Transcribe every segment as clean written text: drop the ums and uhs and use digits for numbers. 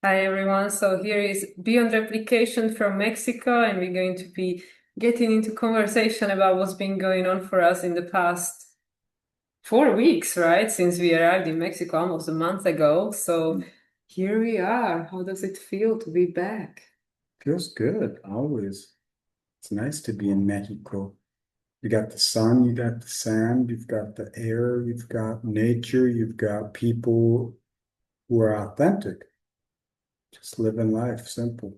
Hi everyone. So here is Beyond Replication from Mexico, and we're going to be getting into conversation about what's been going on for us in the past 4 weeks, right? Since we arrived in Mexico almost a month ago. So here we are. How does it feel to be back? Feels good, always. It's nice to be in Mexico. You got the sun, you got the sand, you've got the air, you've got nature, you've got people who are authentic, just living life simple.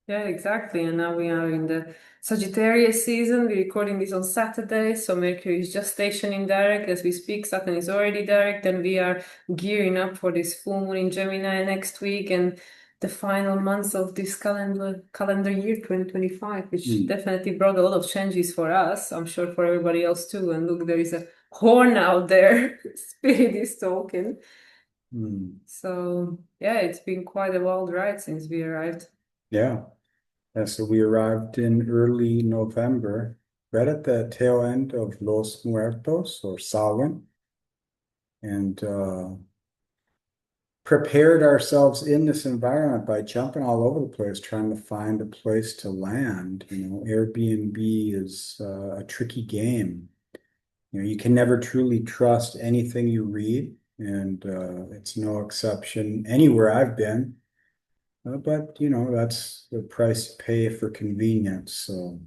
Yeah, exactly. And now we are in the Sagittarius season. We're recording this on Saturday, so Mercury is just stationing direct as we speak. Saturn is already direct, and we are gearing up for this full moon in Gemini next week and the final months of this calendar year 2025, which Mm, definitely brought a lot of changes for us. I'm sure for everybody else too. And look, there is a horn out there. Spirit is talking. mm. So yeah, it's been quite a wild ride since we arrived. Yeah. Yeah, so we arrived in early November, right at the tail end of Los Muertos or Samhain, and prepared ourselves in this environment by jumping all over the place, trying to find a place to land. Airbnb is a tricky game. You can never truly trust anything you read, and it's no exception anywhere I've been. But that's the price to pay for convenience. So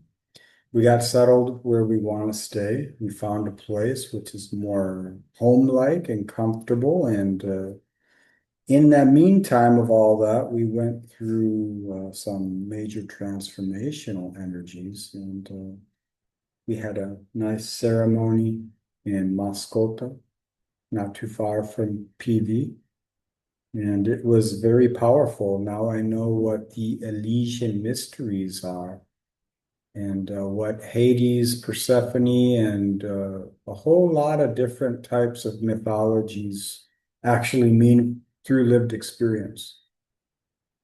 we got settled where we want to stay. We found a place which is more home-like and comfortable, and in that meantime of all that, we went through some major transformational energies, and we had a nice ceremony in Mascota, not too far from PV, and it was very powerful. Now I know what the Elysian mysteries are, and what Hades, Persephone, and a whole lot of different types of mythologies actually mean through lived experience.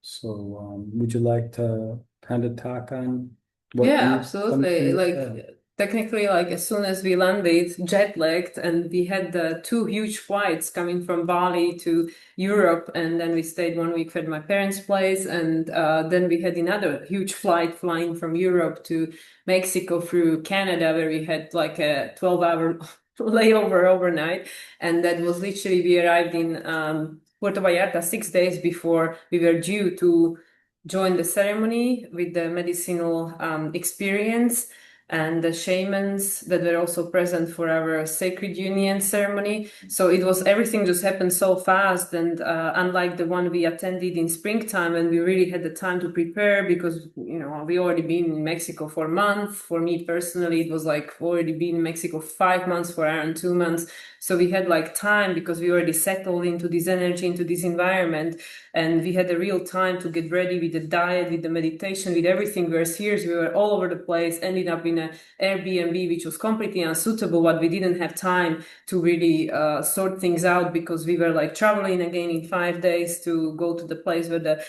So, would you like to kind of talk on what Yeah, some absolutely. things? Like technically, like as soon as we landed, jet lagged, and we had the two huge flights coming from Bali to Europe, and then we stayed 1 week at my parents' place, and then we had another huge flight flying from Europe to Mexico through Canada, where we had like a 12-hour layover overnight, and that was literally we arrived in Puerto Vallarta 6 days before we were due to joined the ceremony with the medicinal experience and the shamans that were also present for our sacred union ceremony. So it was everything just happened so fast, and unlike the one we attended in springtime, and we really had the time to prepare because we already been in Mexico for a month. For me personally, it was like already been in Mexico 5 months, for Aaron 2 months. So we had like time because we already settled into this energy, into this environment, and we had a real time to get ready with the diet, with the meditation, with everything. Whereas here we were all over the place, ended up in an Airbnb which was completely unsuitable, but we didn't have time to really sort things out because we were like traveling again in 5 days to go to the place where the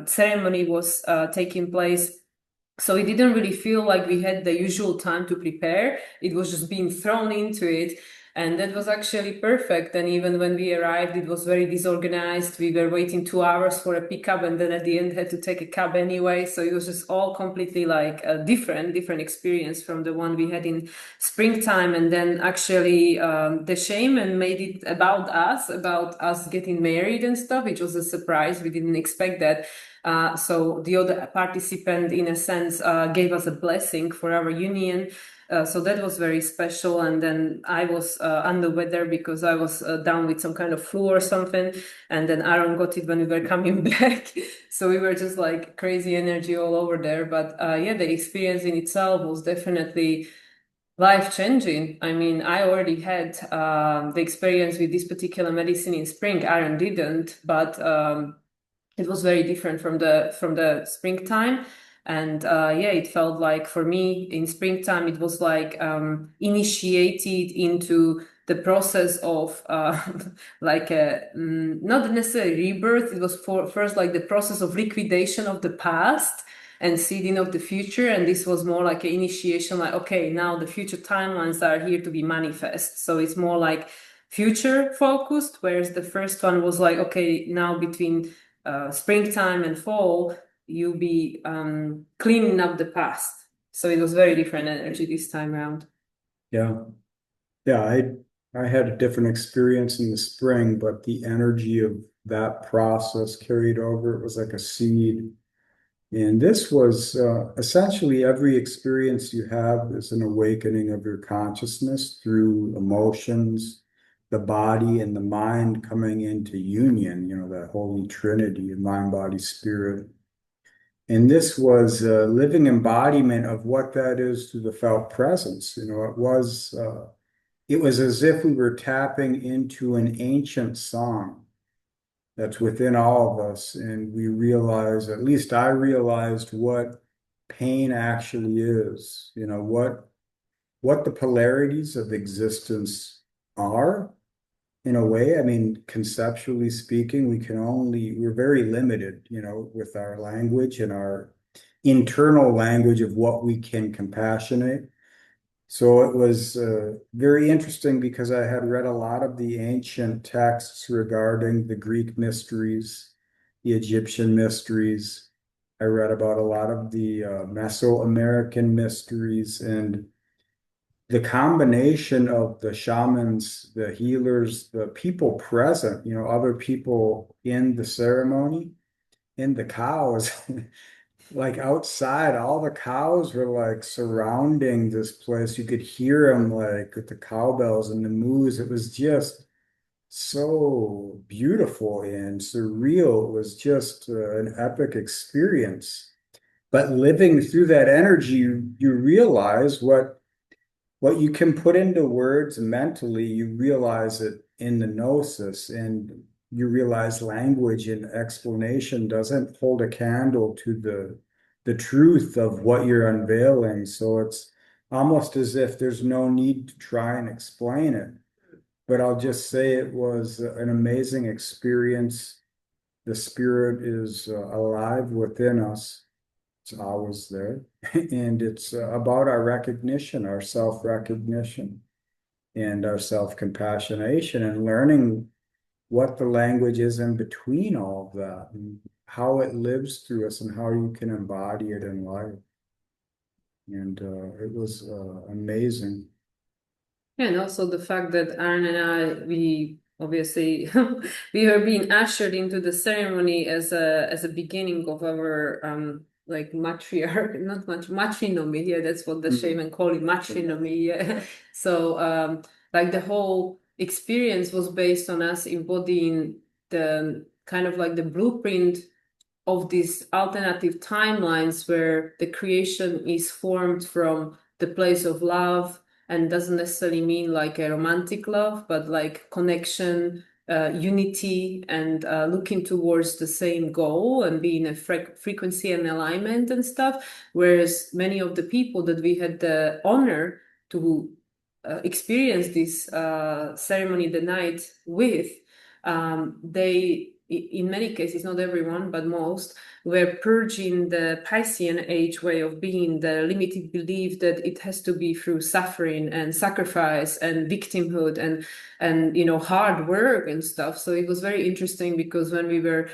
ceremony was taking place. So it didn't really feel like we had the usual time to prepare. It was just being thrown into it. And that was actually perfect. And even when we arrived, it was very disorganized. We were waiting 2 hours for a pickup and then at the end had to take a cab anyway. So it was just all completely like a different experience from the one we had in springtime. And then actually the shaman made it about us getting married and stuff, which was a surprise. We didn't expect that. So the other participant, in a sense, gave us a blessing for our union. So that was very special. And then I was under weather because I was down with some kind of flu or something. And then Aaron got it when we were coming back. So we were just like crazy energy all over there. But yeah, the experience in itself was definitely life changing. I mean, I already had the experience with this particular medicine in spring. Aaron didn't, but it was very different from the springtime. And yeah, it felt like for me in springtime it was like initiated into the process of like a not necessarily rebirth. It was for first like the process of liquidation of the past and seeding of the future, and this was more like an initiation, like okay, now the future timelines are here to be manifest. So it's more like future focused, whereas the first one was like okay, now between springtime and fall, you'll be cleaning up the past. So it was very different energy this time around. Yeah. Yeah, I had a different experience in the spring, but the energy of that process carried over. It was like a seed. And this was essentially every experience you have is an awakening of your consciousness through emotions, the body and the mind coming into union, that holy trinity of mind, body, spirit. And this was a living embodiment of what that is through the felt presence. It was as if we were tapping into an ancient song that's within all of us. And we realized, at least I realized, what pain actually is, what the polarities of existence are in a way. I mean, conceptually speaking, we're very limited, with our language and our internal language of what we can compassionate. So it was very interesting because I had read a lot of the ancient texts regarding the Greek mysteries, the Egyptian mysteries. I read about a lot of the Mesoamerican mysteries, and the combination of the shamans, the healers, the people present, other people in the ceremony, and the cows. Like outside, all the cows were like surrounding this place. You could hear them like with the cowbells and the moos. It was just so beautiful and surreal. It was just an epic experience. But living through that energy, you realize what you can put into words mentally, you realize it in the gnosis, and you realize language and explanation doesn't hold a candle to the truth of what you're unveiling. So it's almost as if there's no need to try and explain it. But I'll just say it was an amazing experience. The spirit is alive within us. It's always there. And it's about our recognition, our self-recognition, and our self-compassionation, and learning what the language is in between all of that, and how it lives through us, and how you can embody it in life. And it was amazing. Yeah, and also the fact that Aaron and I, we obviously we were being ushered into the ceremony as a beginning of our like matriarch, not much matrinomy. Yeah, that's what the shaman call it, matrinomy. Yeah. So like the whole experience was based on us embodying the kind of like the blueprint of these alternative timelines where the creation is formed from the place of love, and doesn't necessarily mean like a romantic love, but like connection, unity, and looking towards the same goal and being a frequency and alignment and stuff. Whereas many of the people that we had the honor to experience this ceremony the night with, they, in many cases, not everyone, but most, were purging the Piscean age way of being, the limited belief that it has to be through suffering and sacrifice and victimhood and hard work and stuff. So it was very interesting because when we were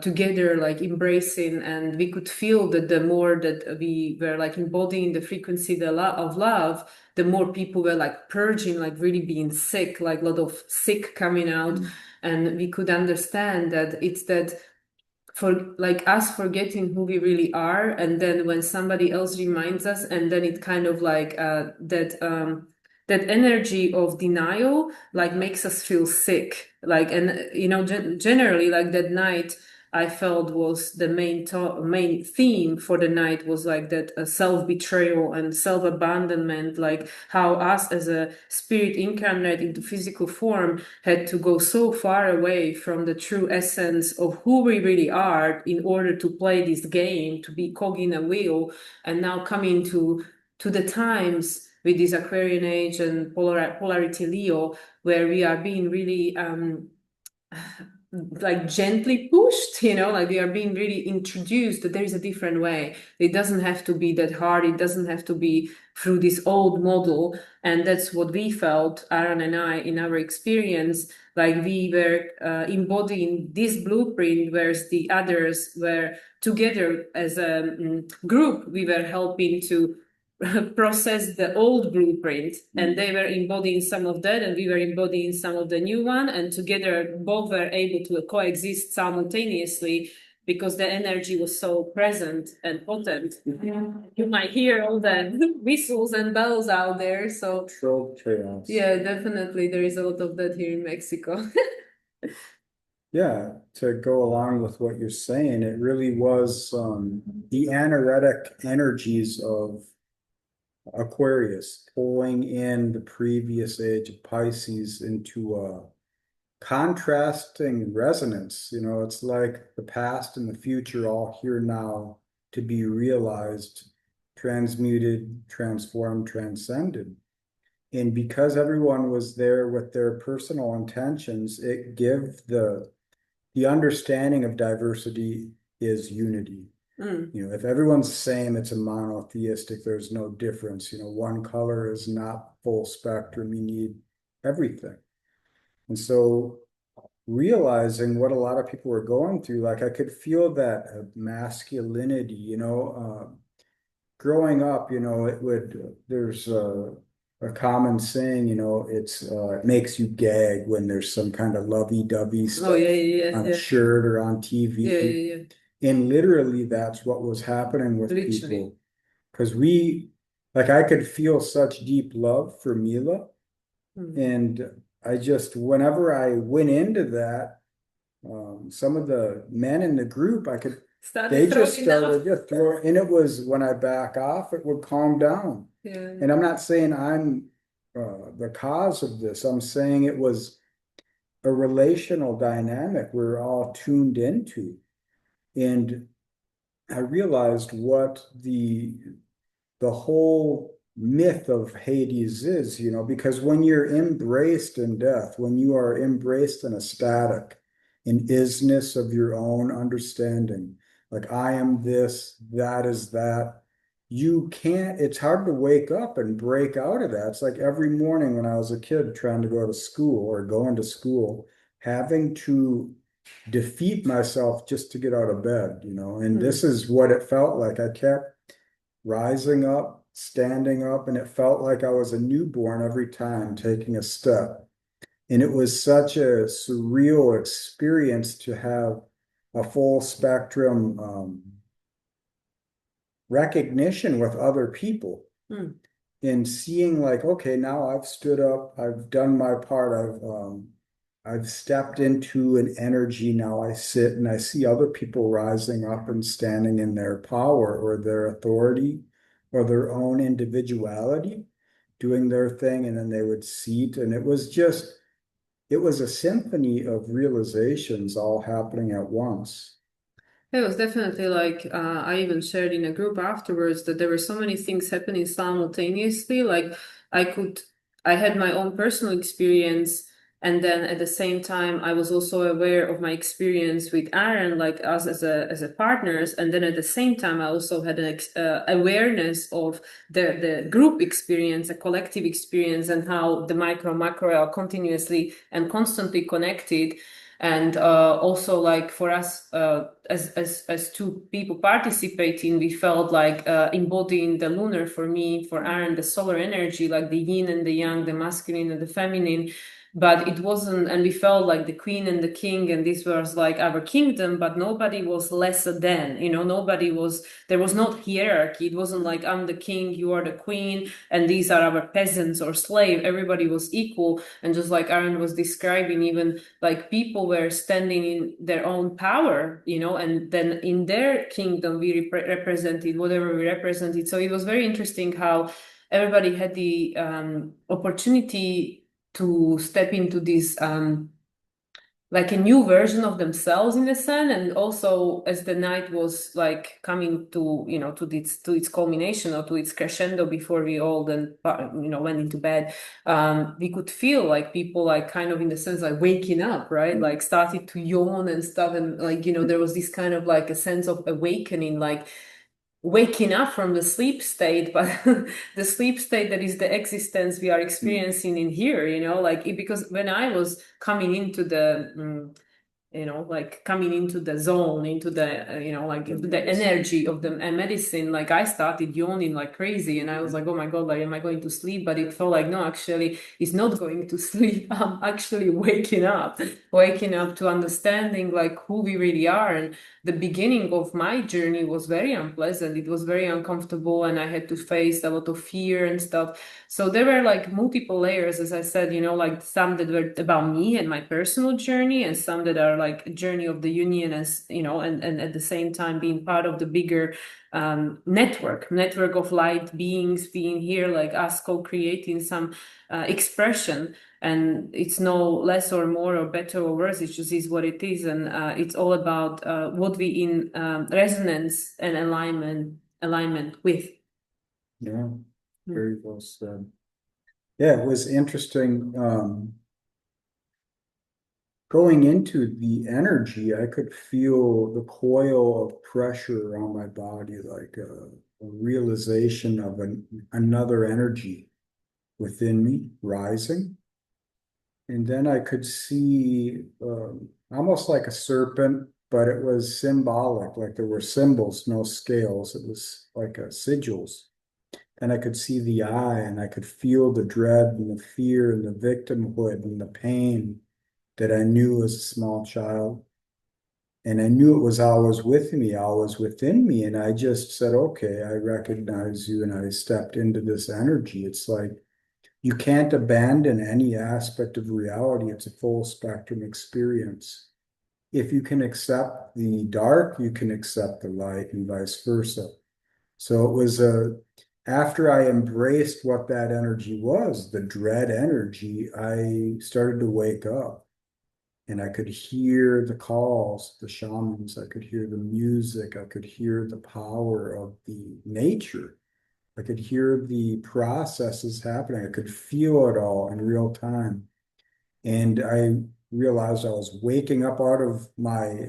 together, like embracing, and we could feel that the more that we were like embodying the frequency of love, the more people were like purging, like really being sick, like a lot of sick coming out. And we could understand that it's that for like us forgetting who we really are, and then when somebody else reminds us, and then it kind of like that energy of denial like makes us feel sick, like. And generally like that night I felt was the main theme for the night was like that self-betrayal and self-abandonment, like how us as a spirit incarnate into physical form had to go so far away from the true essence of who we really are in order to play this game, to be cog in a wheel. And now coming to the times with this Aquarian age and polarity Leo, where we are being really like gently pushed, like we are being really introduced that there is a different way. It doesn't have to be that hard. It doesn't have to be through this old model. And that's what we felt, Aaron and I, in our experience. Like we were embodying this blueprint, whereas the others were together as a group. We were helping to process the old blueprint, and they were embodying some of that and we were embodying some of the new one, and together both were able to coexist simultaneously because the energy was so present and potent. Yeah. You might hear all the whistles and bells out there, so chaos. Yeah, definitely there is a lot of that here in Mexico. Yeah, to go along with what you're saying, it really was the anaretic energies of Aquarius pulling in the previous age of Pisces into a contrasting resonance. It's like the past and the future all here now to be realized, transmuted, transformed, transcended. And because everyone was there with their personal intentions, it gave the understanding of diversity is unity. If everyone's the same, it's a monotheistic, there's no difference. One color is not full spectrum. You need everything. And so realizing what a lot of people were going through, like I could feel that masculinity, growing up, there's a common saying, it makes you gag when there's some kind of lovey-dovey stuff on a shirt or on TV. Yeah. And literally that's what was happening with Literally. people. Because I could feel such deep love for Mila. And whenever I went into that, some of the men in the group, they just started throwing, and it was when I back off, it would calm down. Yeah. And I'm not saying I'm the cause of this. I'm saying it was a relational dynamic we're all tuned into. And I realized what the whole myth of Hades is, because when you're embraced in death, when you are embraced in a static, an isness of your own understanding, like I am this, that is that, it's hard to wake up and break out of that. It's like every morning when I was a kid trying to go to school or going to school, having to defeat myself just to get out of bed, and this is what it felt like. I kept rising up, standing up, and it felt like I was a newborn every time taking a step. And it was such a surreal experience to have a full spectrum recognition with other people. And seeing like, okay, now I've stood up, I've done my part, I've stepped into an energy. Now I sit and I see other people rising up and standing in their power or their authority or their own individuality, doing their thing, and then they would seat. And it was a symphony of realizations all happening at once. It was definitely like I even shared in a group afterwards that there were so many things happening simultaneously. Like I could, I had my own personal experience, and then at the same time, I was also aware of my experience with Aaron, like us as a partners, and then at the same time, I also had an awareness of the group experience, a collective experience, and how the micro macro are continuously and constantly connected. And also, like for us, as two people participating, we felt like embodying the lunar for me, for Aaron, the solar energy, like the yin and the yang, the masculine and the feminine. But it wasn't, and we felt like the queen and the king, and this was like our kingdom, but nobody was lesser than, there was not hierarchy. It wasn't like I'm the king, you are the queen, and these are our peasants or slave. Everybody was equal. And just like Aaron was describing, even like people were standing in their own power, and then in their kingdom, we represented whatever we represented. So it was very interesting how everybody had the opportunity to step into this like a new version of themselves in the sun. And also as the night was like coming to, to its culmination or to its crescendo before we all then, went into bed, we could feel like people like kind of in the sense like waking up, right? Like started to yawn and stuff. And like, there was this kind of like a sense of awakening, like waking up from the sleep state, but the sleep state that is the existence we are experiencing in here, like because when I was coming into the like coming into the zone, into the, like The into the medicine. energy of the medicine, like I started yawning like crazy and I was like, oh my God, like, am I going to sleep? But it felt like, no, actually, it's not going to sleep. I'm actually waking up to understanding like who we really are. And the beginning of my journey was very unpleasant. It was very uncomfortable and I had to face a lot of fear and stuff. So there were like multiple layers, as I said, like some that were about me and my personal journey, and some that are like a journey of the union, as and at the same time being part of the bigger network of light beings being here, like us co-creating some expression. And it's no less or more or better or worse. It just is what it is, and it's all about what we in resonance and alignment with. Yeah, Mm. very well said. Yeah, it was interesting. Going into the energy, I could feel the coil of pressure on my body, like a realization of another energy within me rising. And then I could see almost like a serpent, but it was symbolic, like there were symbols, no scales. It was like a sigils. And I could see the eye and I could feel the dread and the fear and the victimhood and the pain that I knew as a small child. And I knew it was always with me, always within me. And I just said, okay, I recognize you. And I stepped into this energy. It's like you can't abandon any aspect of reality. It's a full spectrum experience. If you can accept the dark, you can accept the light, and vice versa. So it was after I embraced what that energy was, the dread energy, I started to wake up and I could hear the calls, the shamans, I could hear the music, I could hear the power of the nature. I could hear the processes happening. I could feel it all in real time. And I realized I was waking up out of my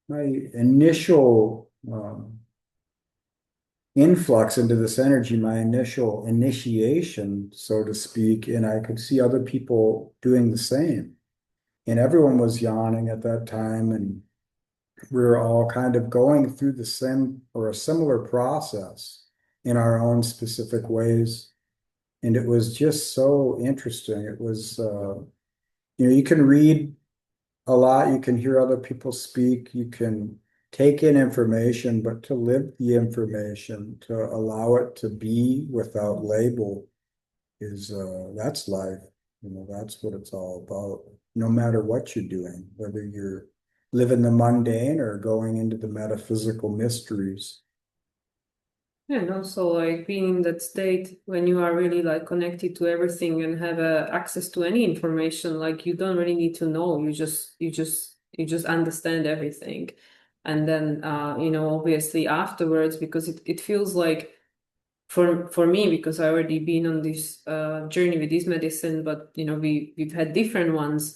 initial influx into this energy, my initial initiation, so to speak, and I could see other people doing the same. And everyone was yawning at that time, and we were all kind of going through the same or a similar process in our own specific ways. And it was just so interesting. It was, you can read a lot, you can hear other people speak, you can take in information, but to live the information, to allow it to be without label is that's life. That's what it's all about. No matter what you're doing, whether you're living the mundane or going into the metaphysical mysteries. Yeah, and also like being in that state when you are really like connected to everything and have access to any information, like you don't really need to know. You just understand everything. And then obviously afterwards, because it feels like for me, because I already been on this journey with this medicine, but we've had different ones.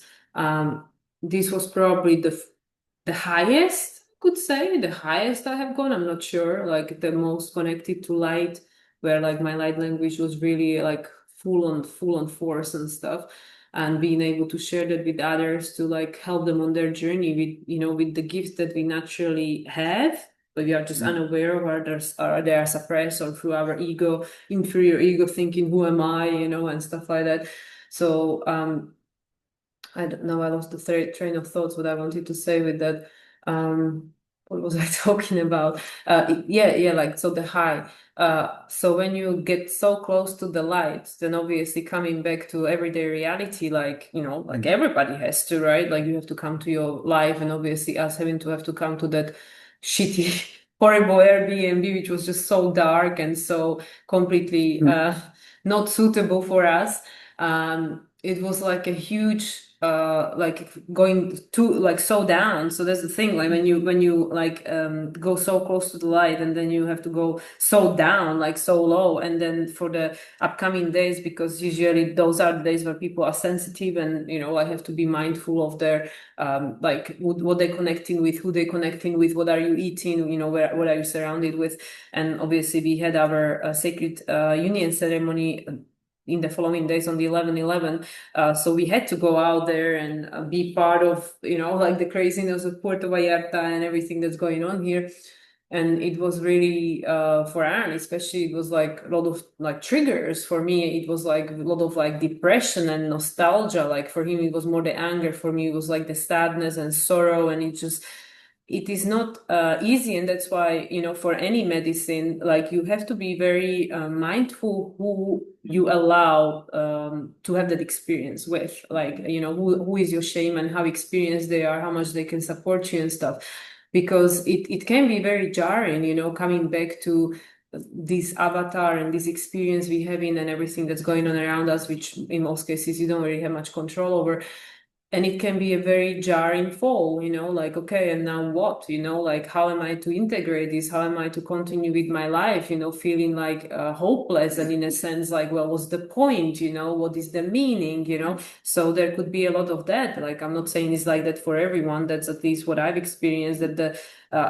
This was probably the highest, I could say, the highest I have gone. I'm not sure, like the most connected to light, where like my light language was really like full on force and stuff. And being able to share that with others to like help them on their journey with, with the gifts that we naturally have, but we are just unaware of, or they are suppressed or through our ego, inferior ego thinking, who am I, and stuff like that. So I don't know, I lost the train of thoughts, what I wanted to say with that. What was I talking about? Yeah, like, so the high. So when you get so close to the light, then obviously coming back to everyday reality, like, like everybody has to, right? Like you have to come to your life, and obviously us having to have to come to that shitty, horrible Airbnb, which was just so dark and so completely not suitable for us. it was like a huge like going to like so down. So that's the thing, like when you like go so close to the light, and then you have to go so down, like so low. And then for the upcoming days, because usually those are the days where people are sensitive, and I have to be mindful of their like what they're connecting with, who they're connecting with, what are you eating, what are you surrounded with. And obviously we had our sacred union ceremony in the following days on the 11/11. So we had to go out there and be part of, like the craziness of Puerto Vallarta and everything that's going on here. And it was really, for Aaron, especially, it was like a lot of like triggers. For me, it was like a lot of like depression and nostalgia. Like for him, it was more the anger. For me, it was like the sadness and sorrow. And it is not easy. And that's why, for any medicine, like you have to be very mindful who you allow to have that experience with, like, who is your shaman, how experienced they are, how much they can support you and stuff. Because it can be very jarring, coming back to this avatar and this experience we having and everything that's going on around us, which in most cases you don't really have much control over. And it can be a very jarring fall, like, okay, and now what, like, how am I to integrate this? How am I to continue with my life, feeling like hopeless, and in a sense, like, well, what's the point, what is the meaning, So there could be a lot of that. Like, I'm not saying it's like that for everyone. That's at least what I've experienced, that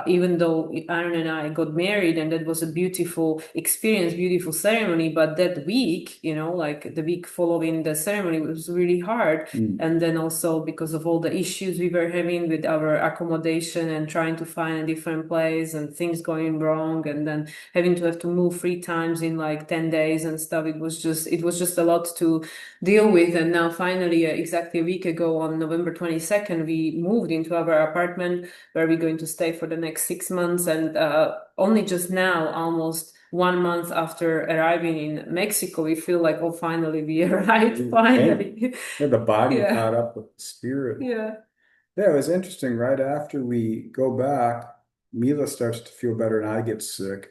even though Aaron and I got married, and that was a beautiful experience, beautiful ceremony, but that week, like the week following the ceremony was really hard. And then also because of all the issues we were having with our accommodation and trying to find a different place and things going wrong, and then having to have to move 3 times in like 10 days and stuff. It was just a lot to deal with. And now finally, exactly a week ago on November 22nd, we moved into our apartment where we're going to stay for the next 6 months. And only just now, almost 1 month after arriving in Mexico, we feel like, oh, finally we arrived, finally. Yeah, the body Yeah. caught up with the spirit. Yeah. Yeah, it was interesting. Right after we go back, Mila starts to feel better and I get sick.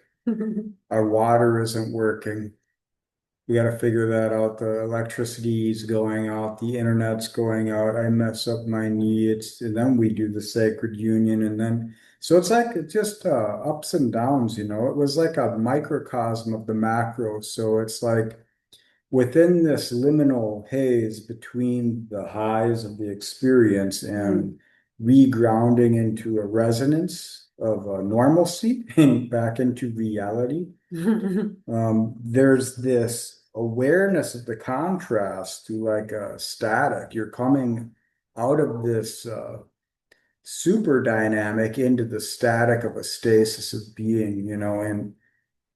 Our water isn't working. We got to figure that out. The electricity's going out, the internet's going out. I mess up my knee. And then we do the sacred union, and then so it's like just ups and downs. It was like a microcosm of the macro. So it's like within this liminal haze between the highs of the experience and regrounding into a resonance of normalcy and back into reality. There's this awareness of the contrast to like a static. You're coming out of this super dynamic into the static of a stasis of being, and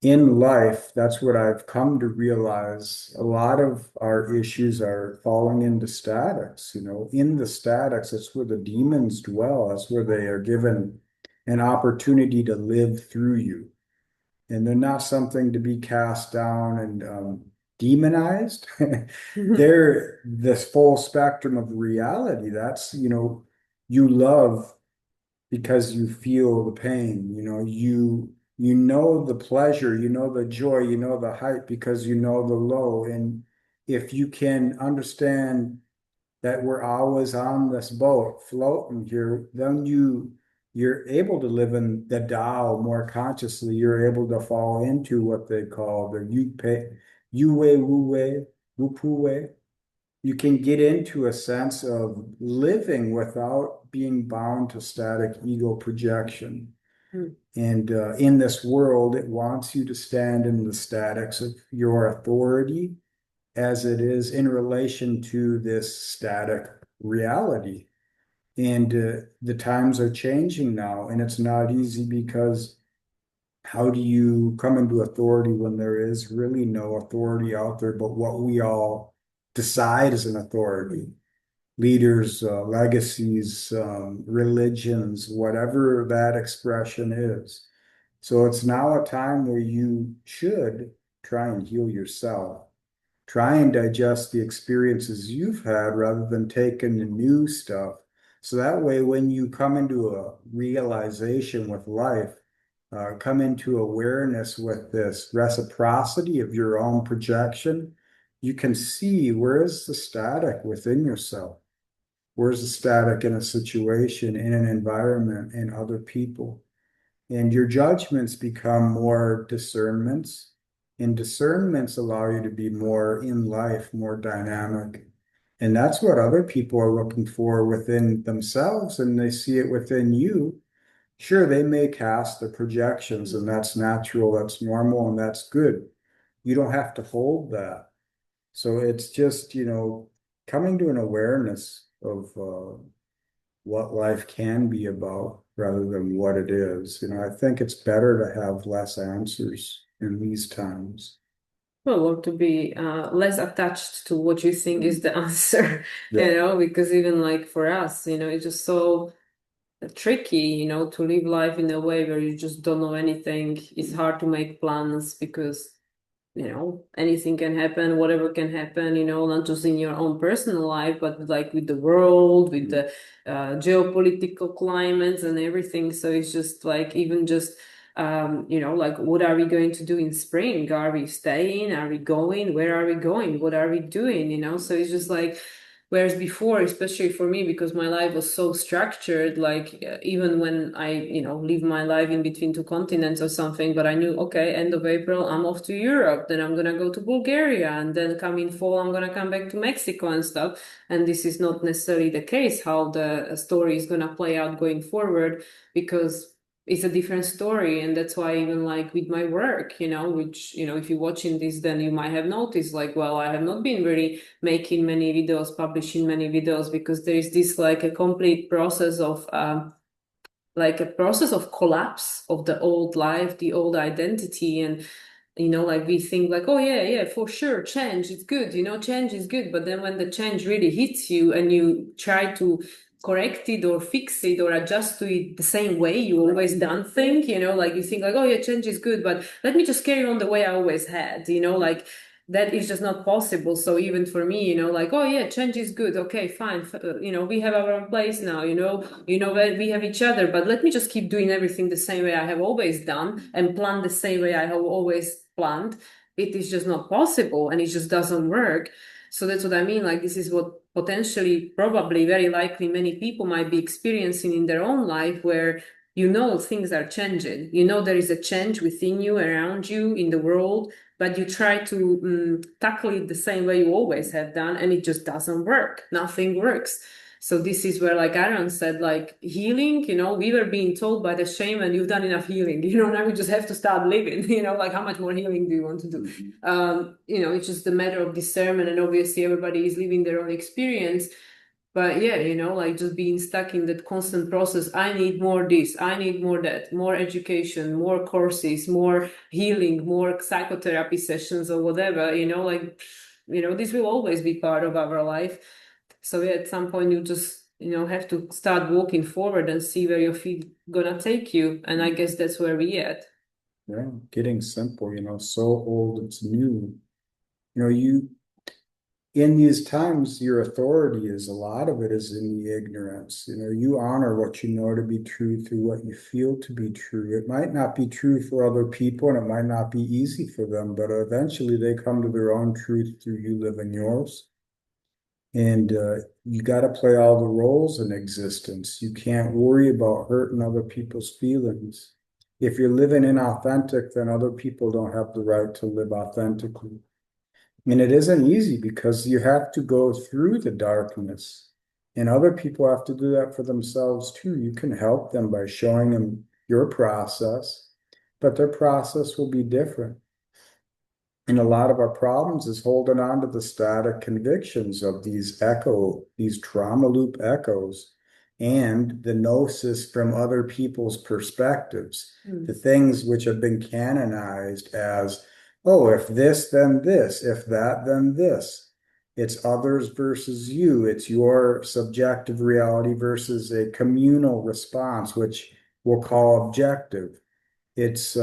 in life, that's what I've come to realize. A lot of our issues are falling into statics, in the statics, that's where the demons dwell. That's where they are given an opportunity to live through you. And they're not something to be cast down and demonized. They're this full spectrum of reality. That's, you love because you feel the pain, you know the pleasure, you know the joy, you know the height because you know the low. And if you can understand that we're always on this boat floating here, then you're able to live in the Tao more consciously. You're able to fall into what they call the Yue Wu Wei, Wu Pu Wei. You can get into a sense of living without being bound to static ego projection. And in this world, it wants you to stand in the statics of your authority as it is in relation to this static reality. And the times are changing now, and it's not easy because how do you come into authority when there is really no authority out there but what we all decide is an authority? Leaders, legacies, religions, whatever that expression is. So it's now a time where you should try and heal yourself. Try and digest the experiences you've had rather than take in the new stuff. So that way, when you come into a realization with life, come into awareness with this reciprocity of your own projection, you can see where is the static within yourself. Where's the static in a situation, in an environment, in other people? And your judgments become more discernments. And discernments allow you to be more in life, more dynamic. And that's what other people are looking for within themselves, and they see it within you. Sure, they may cast the projections, and that's natural, that's normal, and that's good. You don't have to hold that. So it's just, coming to an awareness of what life can be about rather than what it is. I think it's better to have less answers in these times. Well, or to be less attached to what you think is the answer, Yeah. because even like for us, it's just so tricky, to live life in a way where you just don't know anything. It's hard to make plans because anything can happen, whatever can happen, not just in your own personal life, but like with the world, with the geopolitical climates and everything. So it's just like, even just, like, what are we going to do in spring? Are we staying? Are we going? Where are we going? What are we doing? So it's just like, whereas before, especially for me, because my life was so structured, like even when I, live my life in between two continents or something, but I knew, okay, end of April, I'm off to Europe, then I'm gonna go to Bulgaria, and then come in fall, I'm gonna come back to Mexico and stuff. And this is not necessarily the case, how the story is gonna play out going forward, because it's a different story. And that's why, even like with my work, which, if you're watching this, then you might have noticed, like, well, I have not been really making many videos, publishing many videos, because there is this like a complete process of like a process of collapse of the old life, the old identity. And like we think like, oh yeah, yeah, for sure, change is good, change is good. But then when the change really hits you and you try to correct it or fix it or adjust to it the same way you always done think, like you think like, oh yeah, change is good, but let me just carry on the way I always had, like that is just not possible. So even for me, like, oh yeah, change is good. Okay, fine. We have our own place now, we have each other, but let me just keep doing everything the same way I have always done and plan the same way I have always planned. It is just not possible, and it just doesn't work. So that's what I mean. Like, this is what potentially, probably, very likely many people might be experiencing in their own life, where things are changing. There is a change within you, around you, in the world, but you try to tackle it the same way you always have done, and it just doesn't work. Nothing works. So this is where, like Aaron said, like healing, we were being told by the shaman, you've done enough healing, now we just have to start living, like how much more healing do you want to do? It's just a matter of discernment, and obviously everybody is living their own experience. But yeah, like just being stuck in that constant process. I need more this, I need more that, more education, more courses, more healing, more psychotherapy sessions or whatever, like, this will always be part of our life. So yeah, at some point you just, have to start walking forward and see where your feet gonna take you. And I guess that's where we at. Yeah, getting simple, so old it's new. You in these times, your authority is a lot of it is in the ignorance. You honor what you know to be true through what you feel to be true. It might not be true for other people, and it might not be easy for them, but eventually they come to their own truth through you living yours. And you got to play all the roles in existence. You can't worry about hurting other people's feelings. If you're living inauthentic, then other people don't have the right to live authentically. And it isn't easy because you have to go through the darkness, and other people have to do that for themselves too. You can help them by showing them your process, but their process will be different. And a lot of our problems is holding on to the static convictions of these trauma loop echoes, and the gnosis from other people's perspectives, the things which have been canonized as, oh, if this, then this, if that, then this. It's others versus you. It's your subjective reality versus a communal response, which we'll call objective. It's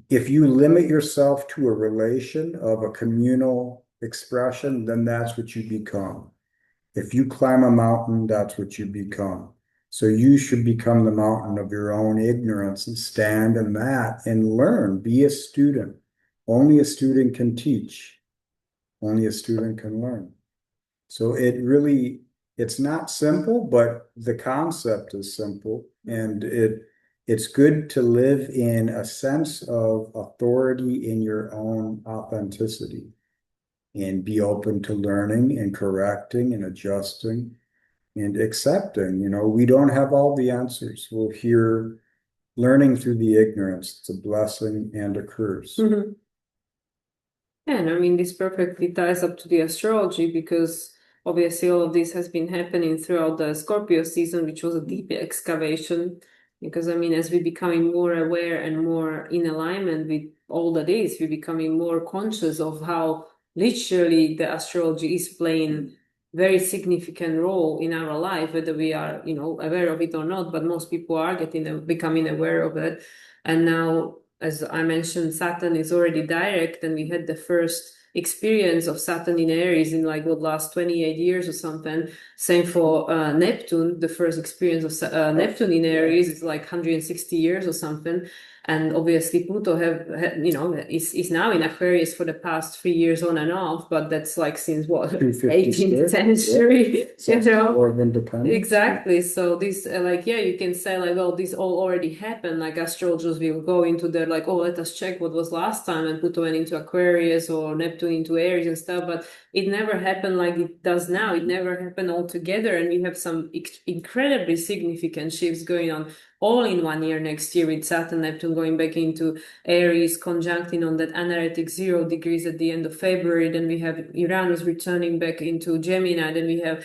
if you limit yourself to a relation of a communal expression, then that's what you become. If you climb a mountain, that's what you become. So you should become the mountain of your own ignorance and stand in that and learn. Be a student. Only a student can teach. only a student can learn. So it's not simple, but the concept is simple, and it's good to live in a sense of authority in your own authenticity and be open to learning and correcting and adjusting and accepting. We don't have all the answers. We're here learning through the ignorance. It's a blessing and a curse. Mm-hmm. And I mean, this perfectly ties up to the astrology because obviously all of this has been happening throughout the Scorpio season, which was a deep excavation. Because I mean, as we're becoming more aware and more in alignment with all that is, we're becoming more conscious of how literally the astrology is playing very significant role in our life, whether we are, aware of it or not. But most people are becoming aware of it. And now, as I mentioned, Saturn is already direct, and we had the first experience of Saturn in Aries in like the last 28 years or something. Same for Neptune. The first experience of Neptune in Aries is like 160 years or something. And obviously Pluto is now in Aquarius for the past 3 years on and off, but that's like since what, 18th century, War of Independence. Exactly. So this, you can say like, oh, this all already happened. Like astrologers will go into the like, oh, let us check what was last time, and Pluto went into Aquarius or Neptune into Aries and stuff. But it never happened like it does now. It never happened all together. And we have some incredibly significant shifts going on all in 1 year next year, with Saturn, Neptune going back into Aries, conjuncting on that anaretic 0 degrees at the end of February. Then we have Uranus returning back into Gemini. Then we have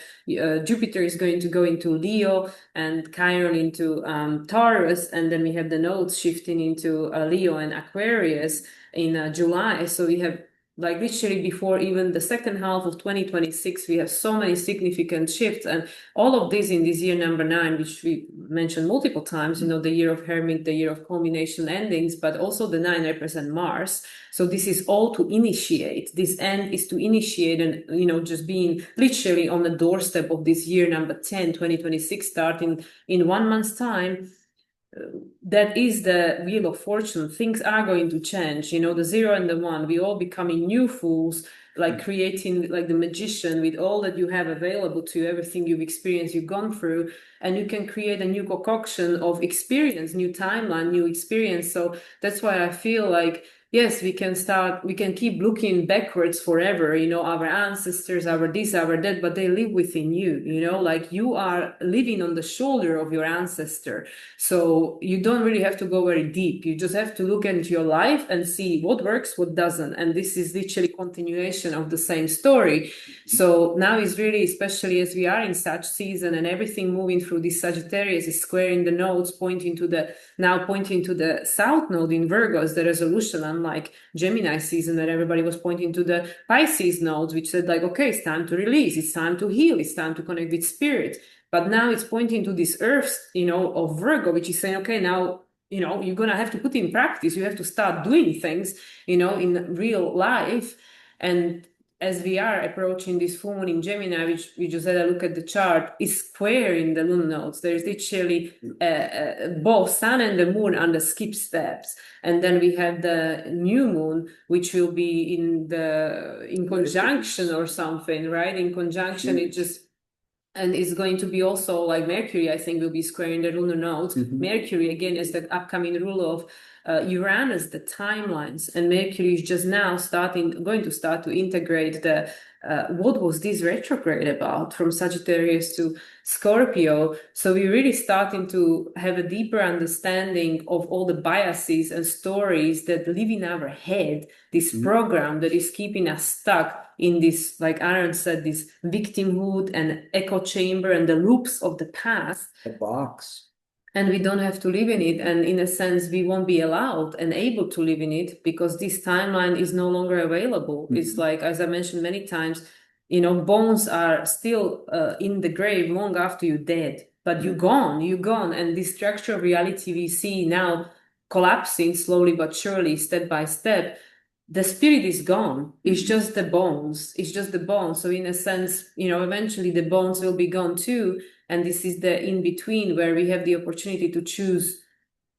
Jupiter is going to go into Leo and Chiron into Taurus. And then we have the nodes shifting into Leo and Aquarius in July. So we have like literally before even the second half of 2026, we have so many significant shifts, and all of this in this year number 9, which we mentioned multiple times, the year of Hermit, the year of culmination endings, but also the 9 represent Mars. So this is all to initiate. This end is to initiate, and, just being literally on the doorstep of this year number 10, 2026, starting in 1 month's time. That is the wheel of fortune. Things are going to change, the 0 and the 1, we all becoming new fools, like creating like the magician with all that you have available to you, everything you've experienced, you've gone through, and you can create a new concoction of experience, new timeline, new experience. So that's why I feel like, yes, we can keep looking backwards forever, our ancestors, our this, our that, but they live within you, like you are living on the shoulder of your ancestor. So you don't really have to go very deep. You just have to look into your life and see what works, what doesn't. And this is literally continuation of the same story. So now is really, especially as we are in such season and everything moving through this Sagittarius is squaring the nodes, pointing to the South node in Virgo as the resolution, unlike Gemini season that everybody was pointing to the Pisces nodes, which said like, okay, it's time to release, it's time to heal, it's time to connect with spirit. But now it's pointing to this earth, of Virgo, which is saying, okay, now, you're going to have to put in practice. You have to start doing things, in real life. And as we are approaching this full moon in Gemini, which we just had a look at the chart, is square in the lunar nodes. There's literally both sun and the moon on the skip steps. And then we have the new moon, which will be in conjunction or something, right? In conjunction, it just... And it's going to be also like Mercury, I think, will be squaring the lunar nodes. Mm-hmm. Mercury, again, is the upcoming ruler of Uranus, the timelines. And Mercury is just now going to start to integrate the what was this retrograde about, from Sagittarius to Scorpio. So we're really starting to have a deeper understanding of all the biases and stories that live in our head, this program that is keeping us stuck in this, like Aaron said, this victimhood and echo chamber and the loops of the past. A box. And we don't have to live in it. And in a sense, we won't be allowed and able to live in it because this timeline is no longer available. Mm-hmm. It's like, as I mentioned many times, bones are still in the grave long after you're dead, but you're gone. And this structure of reality we see now collapsing slowly but surely, step by step. The spirit is gone. It's just the bones. So in a sense, eventually the bones will be gone too. And this is the in-between where we have the opportunity to choose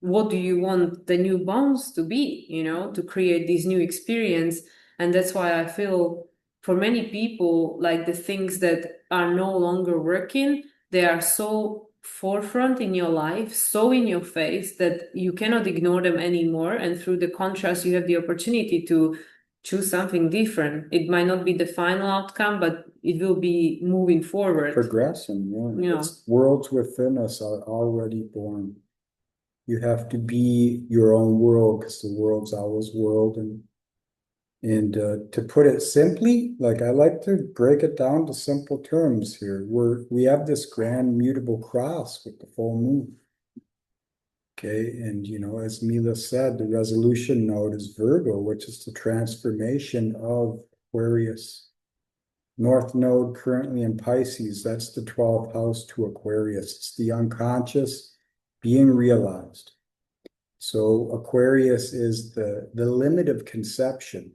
what do you want the new bones to be, to create this new experience. And that's why I feel for many people, like the things that are no longer working, they are so forefront in your life, so in your face that you cannot ignore them anymore. And through the contrast, you have the opportunity to choose something different. It might not be the final outcome, but it will be moving forward. Progressing, yeah. Yeah. It's worlds within us are already born. You have to be your own world because the world's always world. And to put it simply, like I like to break it down to simple terms here. We have this grand mutable cross with the full moon. Okay, and as Mila said, the resolution node is Virgo, which is the transformation of Aquarius. North node currently in Pisces, that's the 12th house to Aquarius. It's the unconscious being realized. So Aquarius is the limit of conception.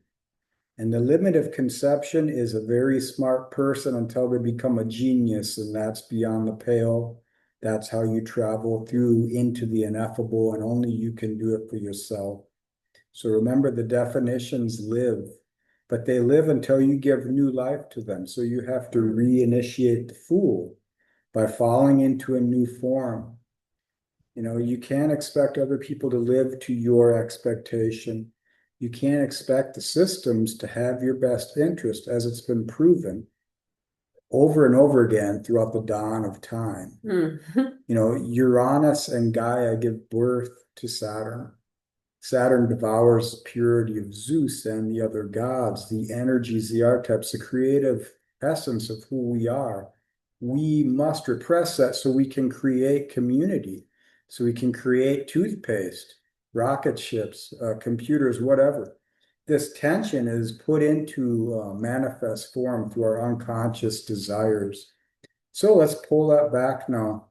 And the limit of conception is a very smart person until they become a genius, and that's beyond the pale. That's how you travel through into the ineffable, and only you can do it for yourself. So remember, the definitions live, but they live until you give new life to them. So you have to reinitiate the fool by falling into a new form. You can't expect other people to live to your expectation. You can't expect the systems to have your best interest, as it's been proven over and over again throughout the dawn of time. Uranus and Gaia give birth to Saturn. Saturn devours the purity of Zeus and the other gods, the energies, the archetypes, the creative essence of who we are. We must repress that so we can create community, so we can create toothpaste, rocket ships, computers, whatever. This tension is put into manifest form through our unconscious desires. So let's pull that back now.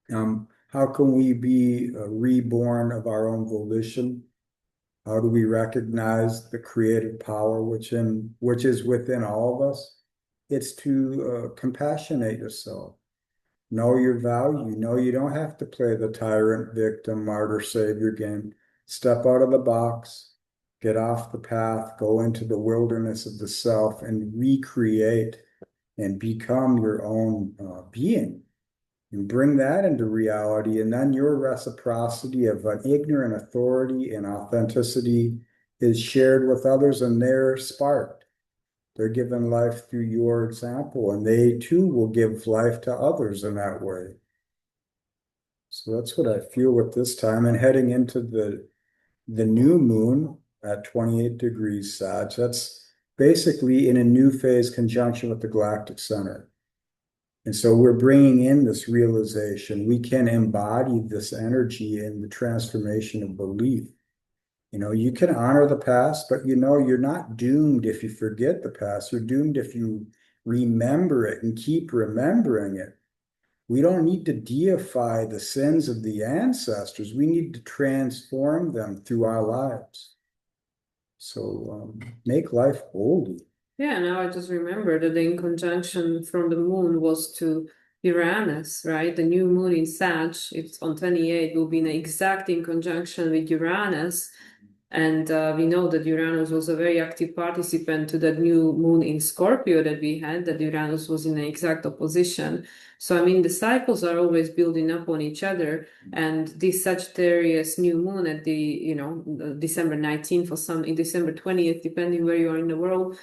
How can we be reborn of our own volition? How do we recognize the creative power which is within all of us? It's to compassionate yourself. Know your value. Know you don't have to play the tyrant, victim, martyr, savior game. Step out of the box, get off the path, go into the wilderness of the self and recreate and become your own being. And bring that into reality, and then your reciprocity of an ignorant authority and authenticity is shared with others, and they're sparked. They're given life through your example, and they too will give life to others in that way. So that's what I feel with this time, and heading into the new moon at 28 degrees Sag. That's basically in a new phase conjunction with the galactic center. And so we're bringing in this realization. We can embody this energy in the transformation of belief. You can honor the past, but you're not doomed if you forget the past. You're doomed if you remember it and keep remembering it. We don't need to deify the sins of the ancestors. We need to transform them through our lives. So make life holy. Yeah, now I just remember that the inconjunction from the moon was to Uranus, right? The new moon in Sag, it's on 28, will be in exact inconjunction with Uranus. And we know that Uranus was a very active participant to that new moon in Scorpio that we had, that Uranus was in an exact opposition. So, I mean, the cycles are always building up on each other. And this Sagittarius new moon at December 19th or some in December 20th, depending where you are in the world,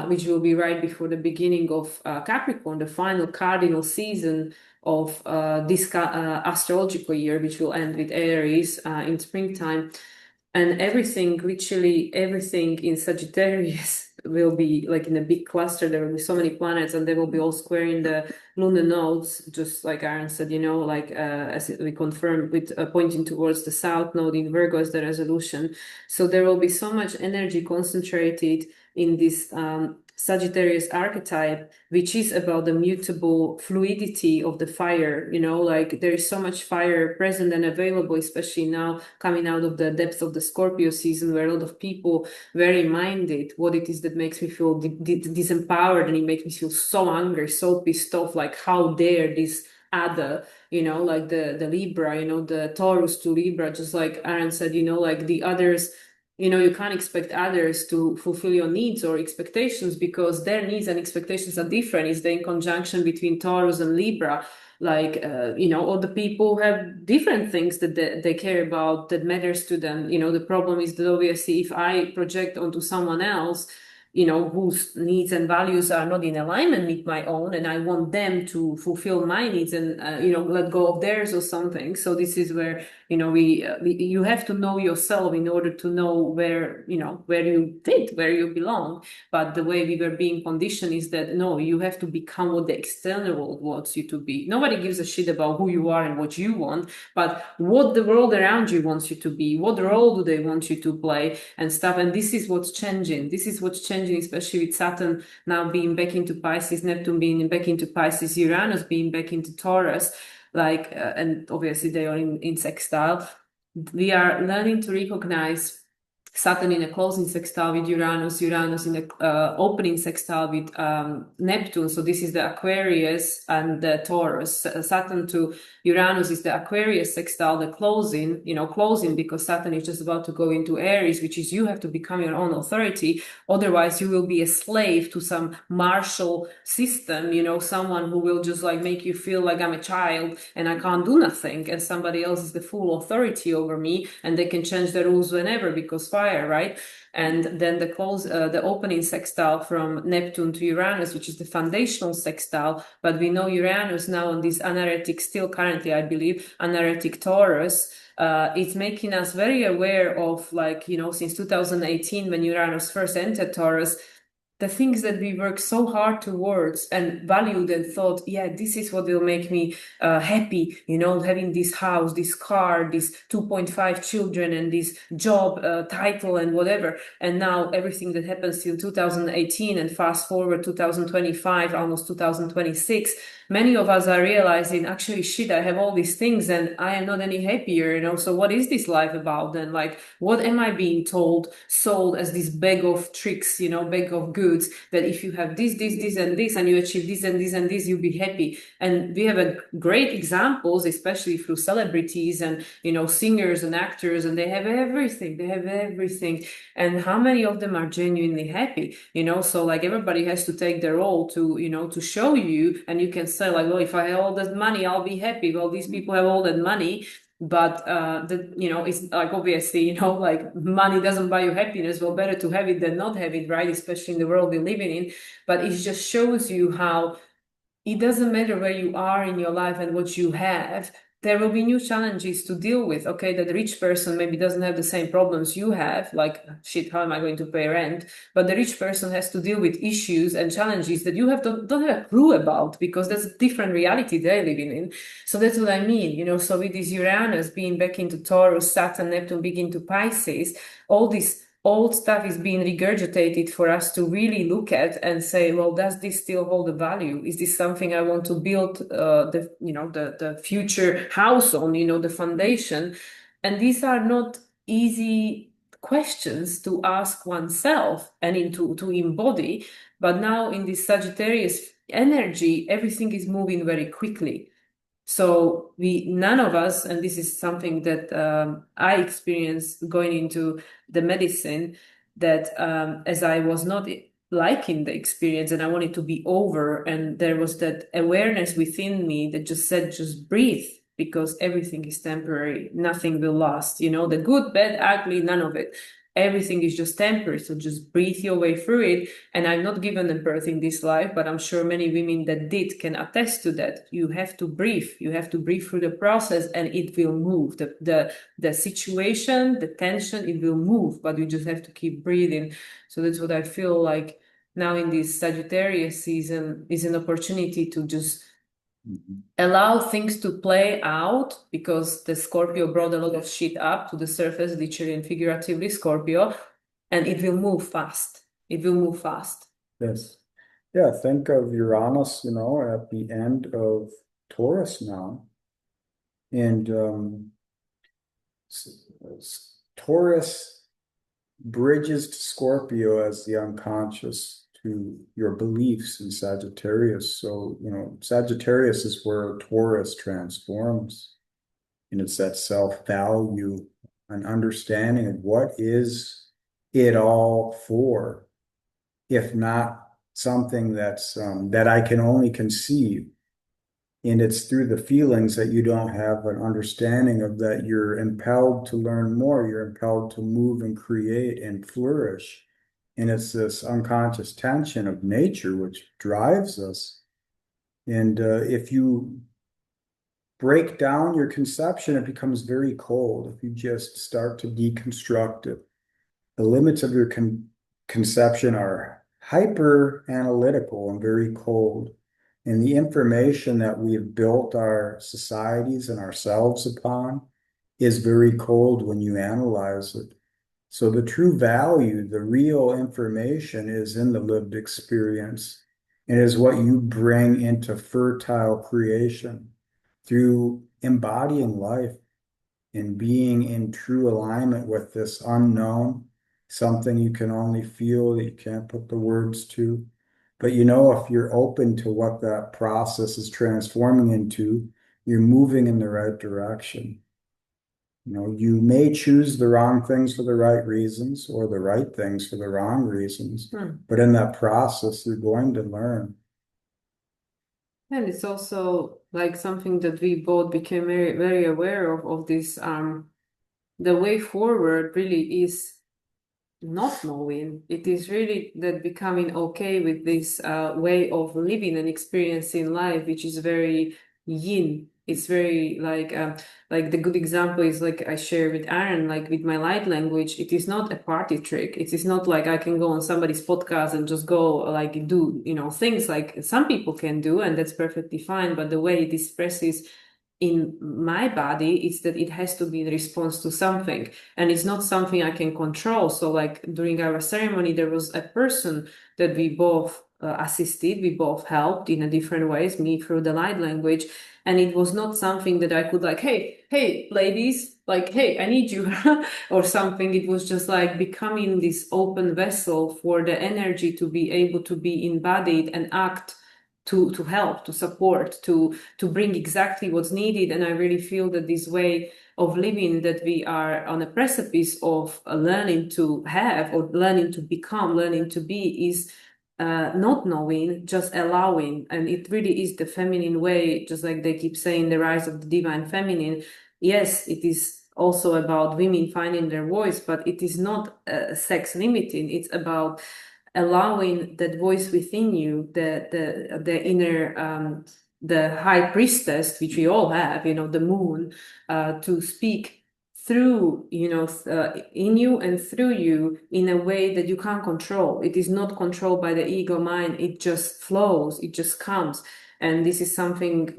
which will be right before the beginning of Capricorn, the final cardinal season of this astrological year, which will end with Aries in springtime. And literally everything in Sagittarius will be like in a big cluster. There will be so many planets and they will be all squaring the lunar nodes, just like Aaron said, as we confirmed with pointing towards the south node in Virgo as the resolution. So there will be so much energy concentrated in this Sagittarius archetype, which is about the mutable fluidity of the fire. Like there is so much fire present and available, especially now coming out of the depths of the Scorpio season, where a lot of people very minded what it is that makes me feel disempowered, and it makes me feel so angry, so pissed off, like how dare this other, like the Libra, the Taurus to Libra, just like Aaron said, like the others you can't expect others to fulfill your needs or expectations because their needs and expectations are different. It's the in conjunction between Taurus and Libra. Like, all the people have different things that they care about that matters to them. The problem is that obviously if I project onto someone else, whose needs and values are not in alignment with my own, and I want them to fulfill my needs and, let go of theirs or something. So this is where, you have to know yourself in order to know where you fit, where you belong. But the way we were being conditioned is that, no, you have to become what the external world wants you to be. Nobody gives a shit about who you are and what you want, but what the world around you wants you to be, what role do they want you to play and stuff. And this is what's changing. This is what's changing, especially with Saturn now being back into Pisces, Neptune being back into Pisces, Uranus being back into Taurus, and obviously they are in sextile. We are learning to recognize Saturn in a closing sextile with Uranus, Uranus in a opening sextile with Neptune. So this is the Aquarius and the Taurus. Saturn to Uranus is the Aquarius sextile, the closing because Saturn is just about to go into Aries, which is you have to become your own authority. Otherwise, you will be a slave to some martial system, someone who will just like make you feel like I'm a child and I can't do nothing. And somebody else is the full authority over me and they can change the rules whenever because fire, right? And then the opening sextile from Neptune to Uranus, which is the foundational sextile. But we know Uranus now on this anaretic, still currently, I believe, anaretic Taurus. It's making us very aware of, since 2018, when Uranus first entered Taurus, the things that we work so hard towards and valued and thought, yeah, this is what will make me happy, having this house, this car, these 2.5 children and this job title and whatever. And now everything that happens till 2018 and fast forward 2025, almost 2026, many of us are realizing, actually, shit, I have all these things and I am not any happier, so what is this life about then? Like, what am I being sold as this bag of tricks, bag of goods, that if you have this, and this, and you achieve this and this and this, you'll be happy. And we have great examples, especially through celebrities and, singers and actors, and they have everything. And how many of them are genuinely happy, so like everybody has to take their role to show you, and you can say like, well, if I have all that money, I'll be happy. Well, these people have all that money, but it's like, obviously, like money doesn't buy you happiness. Well, better to have it than not have it, right? Especially in the world we're living in. But it just shows you how it doesn't matter where you are in your life and what you have. There will be new challenges to deal with. Okay, that the rich person maybe doesn't have the same problems you have, like, shit, how am I going to pay rent? But the rich person has to deal with issues and challenges that you don't have a clue about, because that's a different reality they're living in. So that's what I mean, so with this Uranus being back into Taurus, Saturn, Neptune being into Pisces, all this old stuff is being regurgitated for us to really look at and say, well, does this still hold a value? Is this something I want to build the future house on, the foundation? And these are not easy questions to ask oneself and to embody. But now in this Sagittarius energy, everything is moving very quickly. So none of us, and this is something that I experienced going into the medicine, that as I was not liking the experience and I wanted to be over, and there was that awareness within me that just said, just breathe, because everything is temporary, nothing will last, the good, bad, ugly, none of it. Everything is just temporary, so just breathe your way through it. And I'm not given a birth in this life, but I'm sure many women that did can attest to that. You have to breathe. You have to breathe through the process, and it will move. The situation, the tension, it will move, but you just have to keep breathing. So that's what I feel like now in this Sagittarius season is an opportunity to just allow things to play out, because the Scorpio brought a lot of shit up to the surface, literally and figuratively, Scorpio, and it will move fast. It will move fast. Yes. Yeah, think of Uranus, at the end of Taurus now. And Taurus bridges to Scorpio as the unconscious to your beliefs in Sagittarius. So, Sagittarius is where Taurus transforms. And it's that self-value and understanding of what is it all for, if not something that I can only conceive. And it's through the feelings that you don't have an understanding of, that you're impelled to learn more, you're impelled to move and create and flourish. And it's this unconscious tension of nature which drives us. And if you break down your conception, it becomes very cold. If you just start to deconstruct it, the limits of your conception are hyper analytical and very cold. And the information that we have built our societies and ourselves upon is very cold when you analyze it. So the true value, the real information is in the lived experience and is what you bring into fertile creation through embodying life and being in true alignment with this unknown, something you can only feel, that you can't put the words to. But you know, if you're open to what that process is transforming into, you're moving in the right direction. You know, you may choose the wrong things for the right reasons or the right things for the wrong reasons, but in that process, you're going to learn. And it's also like something that we both became very, very aware of this. The way forward really is not knowing. It is really that becoming okay with this way of living and experiencing life, which is very yin. It's very like the good example is like I share with Aaron, like with my light language, it is not a party trick. It is not like I can go on somebody's podcast and just go like do, things like some people can do, and that's perfectly fine. But the way it expresses in my body is that it has to be in response to something, and it's not something I can control. So like during our ceremony there was a person that we both assisted, we both helped in a different ways, me through the light language, and it was not something that I could like, hey ladies, like, hey, I need you or something. It was just like becoming this open vessel for the energy to be able to be embodied and act, to help, to support, to bring exactly what's needed. And I really feel that this way of living that we are on a precipice of learning to have, or learning to become, learning to be, is not knowing, just allowing. And it really is the feminine way, just like they keep saying, the rise of the divine feminine. Yes, it is also about women finding their voice, but it is not sex limiting. It's about allowing that voice within you, the inner the high priestess, which we all have, the moon, to speak through, in you and through you in a way that you can't control. It is not controlled by the ego mind. It just flows. It just comes. And this is something,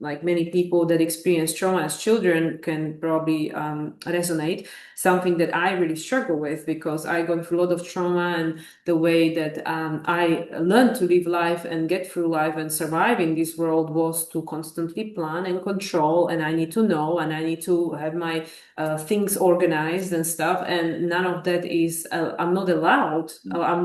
like many people that experience trauma as children can probably resonate. Something that I really struggle with, because I go through a lot of trauma, and the way that I learned to live life and get through life and survive in this world was to constantly plan and control, and I need to know, and I need to have my things organized and stuff, and none of that is I'm not allowed.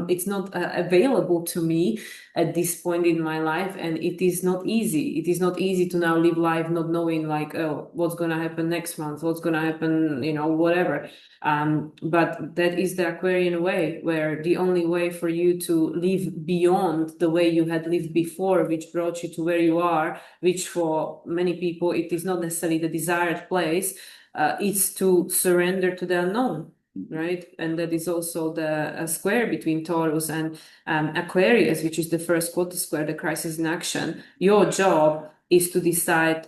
It's not available to me at this point in my life, and it is not easy. It is not easy to now live life not knowing, like, oh, what's going to happen next month, what's going to happen, whatever. But that is the Aquarian way, where the only way for you to live beyond the way you had lived before, which brought you to where you are, which for many people it is not necessarily the desired place, is to surrender to the unknown. Right. And that is also the square between Taurus and Aquarius, which is the first quarter square, the crisis in action. Your job is to decide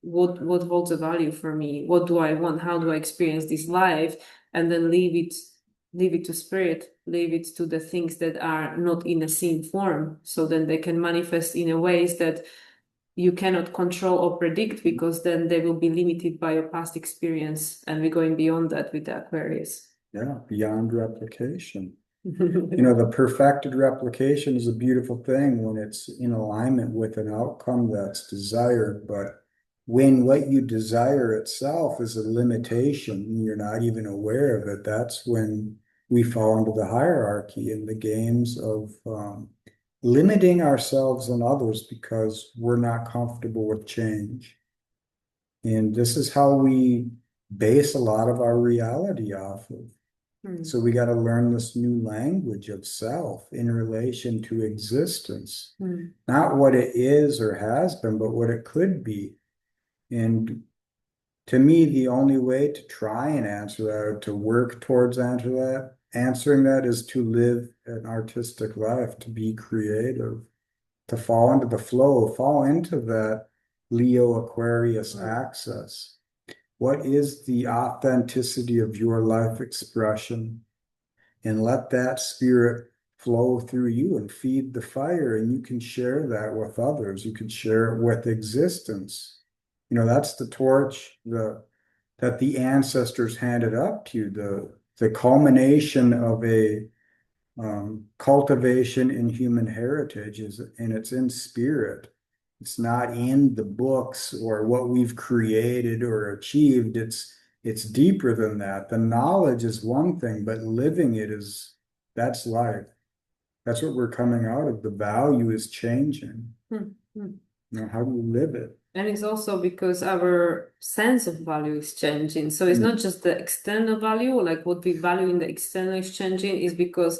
what holds a value for me, what do I want, how do I experience this life, and then leave it to spirit, leave it to the things that are not in a seen form, so then they can manifest in a ways that you cannot control or predict, because then they will be limited by your past experience, and we're going beyond that with the Aquarius. Yeah, beyond replication. The perfected replication is a beautiful thing when it's in alignment with an outcome that's desired. But when what you desire itself is a limitation, and you're not even aware of it, that's when we fall into the hierarchy and the games of limiting ourselves and others because we're not comfortable with change. And this is how we base a lot of our reality off of. So we got to learn this new language of self in relation to existence, not what it is or has been, but what it could be. And to me, the only way to try and answer that or to work towards answering that is to live an artistic life, to be creative, to fall into the flow, fall into that Leo Aquarius axis. What is the authenticity of your life expression? And let that spirit flow through you and feed the fire. And you can share that with others. You can share it with existence. You know, that's the torch that the ancestors handed up to you, the culmination of a cultivation in human heritage is, and it's in spirit. It's not in the books or what we've created or achieved. It's deeper than that. The knowledge is one thing, but living it is that's life. That's what we're coming out of. The value is changing. You know, how do you live it? And it's also because our sense of value is changing. So it's not just the external value, like what we value in the external is changing, is because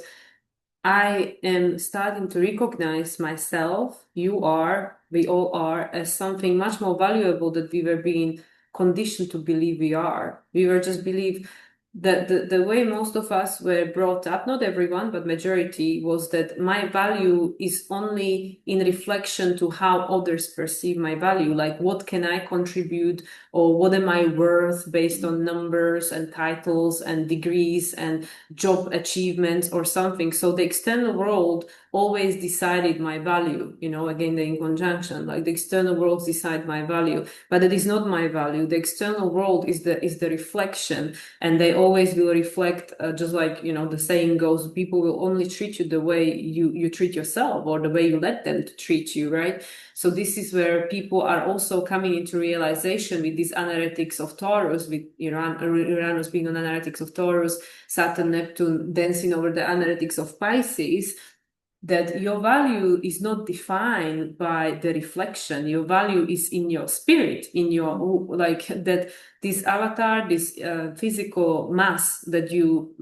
I am starting to recognize myself, you are, we all are, as something much more valuable that we were being conditioned to believe we are. We were just believe that the way most of us were brought up, not everyone, but majority, was that my value is only in reflection to how others perceive my value. Like, what can I contribute, or what am I worth based on numbers and titles and degrees and job achievements or something. So the external world always decided my value, you know, again, the in conjunction, like the external world decide my value, but it is not my value. The external world is the reflection, and they always will reflect, just like, you know, the saying goes, people will only treat you the way you treat yourself, or the way you let them to treat you, right? So this is where people are also coming into realization with these analytics of Taurus, with Uranus being on analytics of Taurus, Saturn, Neptune dancing over the analytics of Pisces, that your value is not defined by the reflection. Your value is in your spirit, in your, like, that this avatar, this physical mass that you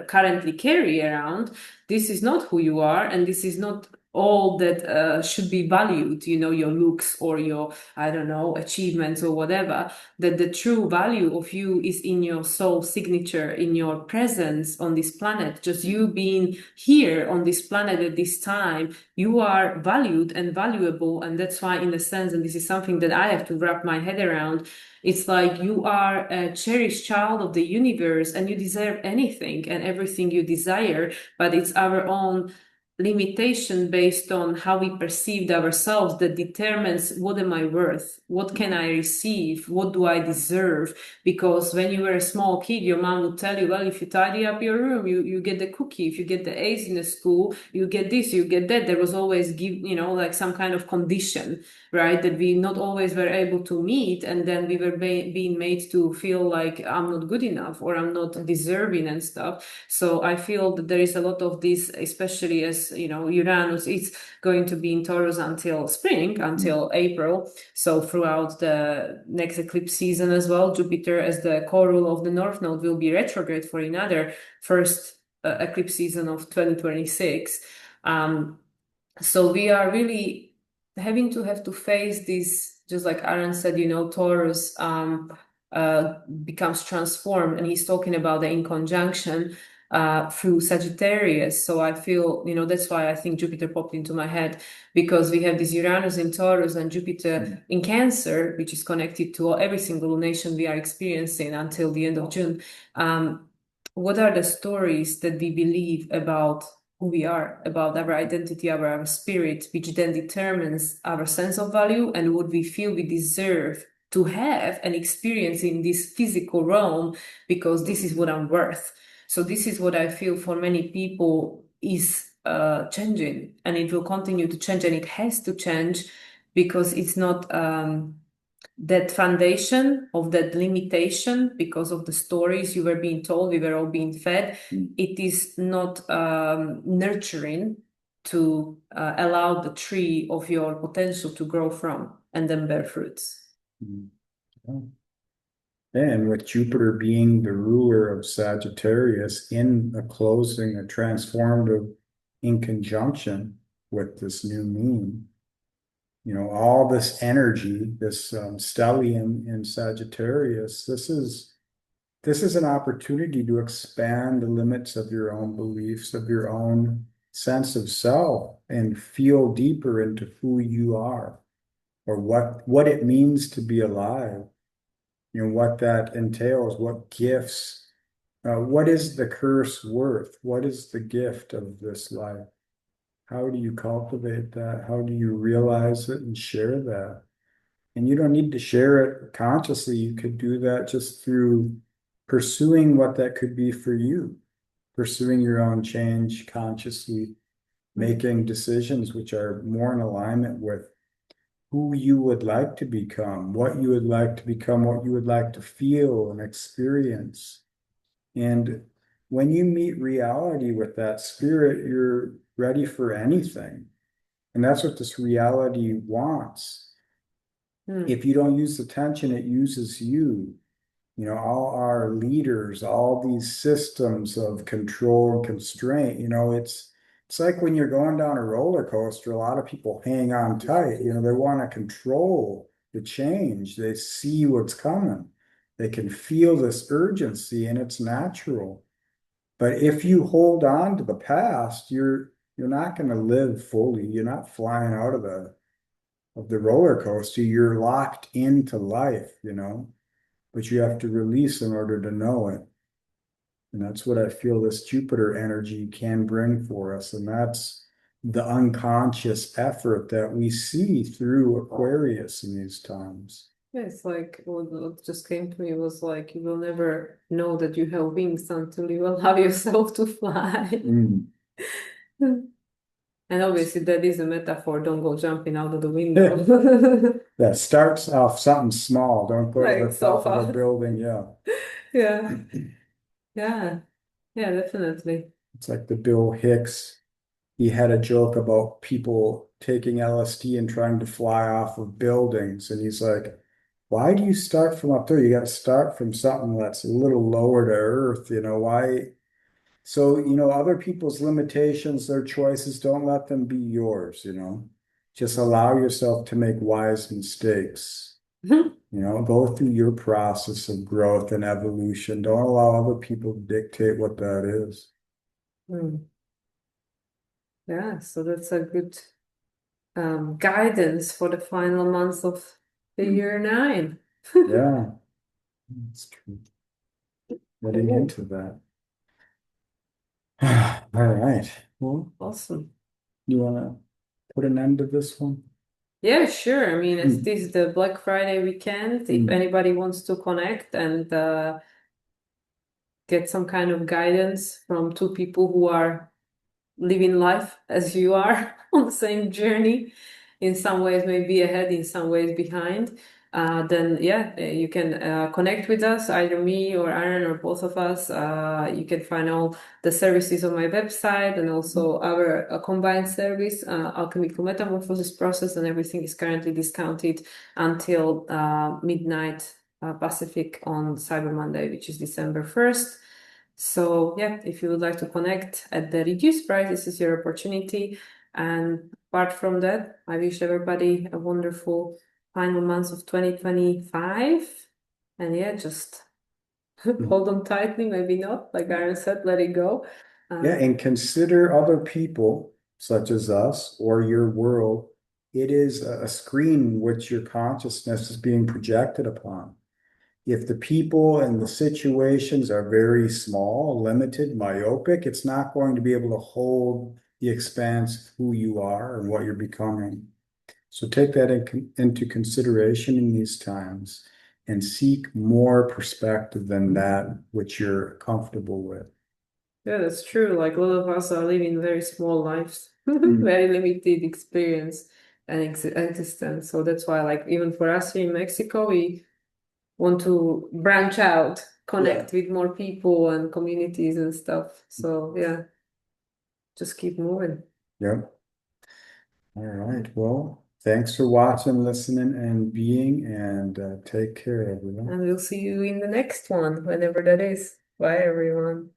currently carry around, this is not who you are, and this is not all that should be valued, you know, your looks or your, I don't know, achievements or whatever. That the true value of you is in your soul signature, in your presence on this planet. Just you being here on this planet at this time, you are valued and valuable. And that's why, in a sense, and this is something that I have to wrap my head around, it's like you are a cherished child of the universe, and you deserve anything and everything you desire, but it's our own limitation based on how we perceived ourselves that determines what am I worth, what can I receive, what do I deserve. Because when you were a small kid, your mom would tell you, well, if you tidy up your room, you get the cookie. If you get the A's in the school, you get this, you get that. There was always like some kind of condition, right, that we not always were able to meet, and then we were being made to feel like I'm not good enough or I'm not deserving and stuff. So I feel that there is a lot of this, especially as, you know, Uranus is going to be in Taurus until spring, until April. So throughout the next eclipse season as well, Jupiter as the co-rule of the North Node will be retrograde for another first eclipse season of 2026. So we are really have to face this, just like Aaron said, you know, Taurus becomes transformed, and he's talking about the in conjunction through Sagittarius. So I feel, you know, that's why I think Jupiter popped into my head, because we have this Uranus in Taurus and Jupiter in Cancer, which is connected to every single lunation we are experiencing until the end of June. What are the stories that we believe about who we are, about our identity, our spirit, which then determines our sense of value and what we feel we deserve to have and experience in this physical realm, because this is what I'm worth. So this is what I feel for many people is changing, and it will continue to change, and it has to change, because it's not that foundation of that limitation because of the stories you were being told, we were all being fed. It is not nurturing to allow the tree of your potential to grow from and then bear fruits. Mm. And with Jupiter being the ruler of Sagittarius in a closing, a transformative in conjunction with this new moon, all this energy, this stellium in Sagittarius, this is an opportunity to expand the limits of your own beliefs, of your own sense of self, and feel deeper into who you are or what it means to be alive, what that entails, what gifts, what is the curse worth? What is the gift of this life? How do you cultivate that? How do you realize it and share that? And you don't need to share it consciously. You could do that just through pursuing what that could be for you, pursuing your own change consciously, making decisions which are more in alignment with who you would like to become, what you would like to become, what you would like to feel and experience. And when you meet reality with that spirit, you're ready for anything. And that's what this reality wants. If you don't use attention, it uses you. All our leaders, all these systems of control and constraint, it's like when you're going down a roller coaster, a lot of people hang on tight. They want to control the change. They see what's coming. They can feel this urgency and it's natural. But if you hold on to the past, you're not going to live fully. You're not flying out of the roller coaster. You're locked into life. But you have to release in order to know it. And that's what I feel this Jupiter energy can bring for us. And that's the unconscious effort that we see through Aquarius in these times. Yeah, it's like what just came to me was like you will never know that you have wings until you allow yourself to fly. Mm. And obviously that is a metaphor. Don't go jumping out of the window. That starts off something small. Don't go to Like the so top of a far. building. Yeah. Yeah. Yeah. Yeah, definitely. It's like the Bill Hicks. He had a joke about people taking LSD and trying to fly off of buildings. And he's like, why do you start from up there? You got to start from something that's a little lower to earth. Why? So, other people's limitations, their choices, don't let them be yours. Just allow yourself to make wise mistakes. Go through your process of growth and evolution. Don't allow other people to dictate what that is. Mm. Yeah, so that's a good guidance for the final months of the year 9. Yeah, that's true. Getting Cool. into that. All right. Well, Awesome. you want to put an end to this one? Yeah, sure. I mean, it's Mm, this the Black Friday weekend. If mm, anybody wants to connect and get some kind of guidance from two people who are living life as you are on the same journey, in some ways maybe ahead, in some ways behind, then yeah, you can connect with us, either me or Aaron or both of us. You can find all the services on my website and also our combined service, Alchemical Metamorphosis Process, and everything is currently discounted until midnight Pacific on Cyber Monday, which is December 1st. So yeah, if you would like to connect at the reduced price, this is your opportunity. And apart from that, I wish everybody a wonderful final months of 2025. And yeah, just mm. hold on tightly, maybe not, like Aaron said, let it go. Yeah, and consider other people, such as us or your world. It is a screen which your consciousness is being projected upon. If the people and the situations are very small, limited, myopic, it's not going to be able to hold the expanse of who you are and what you're becoming. So take that into consideration in these times and seek more perspective than that which you're comfortable with. Yeah, that's true. Like a lot of us are living very small lives, Mm. very limited experience and existence. So that's why, like, even for us here in Mexico, we want to branch out, Yeah. connect with more people and communities and stuff. So yeah, just keep moving. Yep. All right. Well, Thanks for watching, listening, and being, and take care, everyone. And we'll see you in the next one, whenever that is. Bye, everyone.